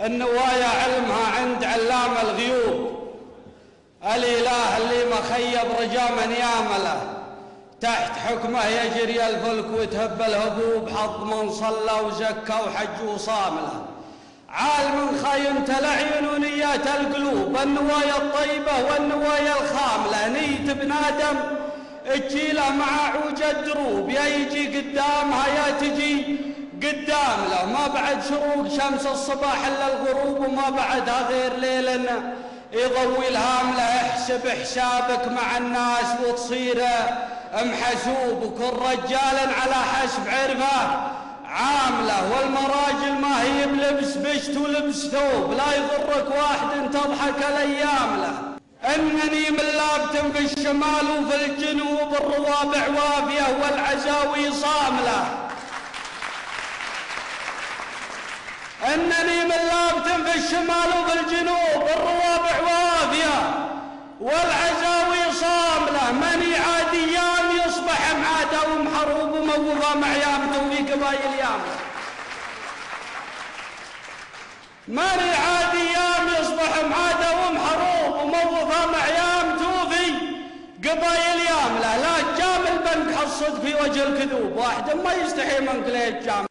النوايا علمها عند علام الغيوب، الإله اللي مخيب رجا من يامله، تحت حكمه يجري الفلك وتهب الهبوب، حظ من صلى وزكى وحج وصام له. عالم خاينت الأعين ونيات القلوب، النوايا الطيبة والنوايا الخاملة، نية ابن آدم تجيله مع عوج الدروب، يا يجي قدامها يا تجي قدام له. ما بعد شروق شمس الصباح الا الغروب، وما بعدها غير ليل يضوي الهام له. احسب حسابك مع الناس وتصير محسوب، وكل رجال على حسب عرفه عامله. والمراجل ما هي بلبس بشت ولبس ثوب، لا يغرك واحد تضحك الايام له. انني من لابت في الشمال وفي الجنوب، الروابع وافيه والعزاوي صامله. انني من لابت في الشمال وفي الجنوب، الروابع وافيه والعزاوي صامله. من يعاد ايام يصبح معاده ومحروب، وموضى معيامته في قبايل يامه. من يعاد ايام يصبح معاده ومحروب، وموضى معيامته في قبايل يامله. لا تجامل بنك حصد في وجه الكذوب، واحد ما يستحي منك ليه تجامل.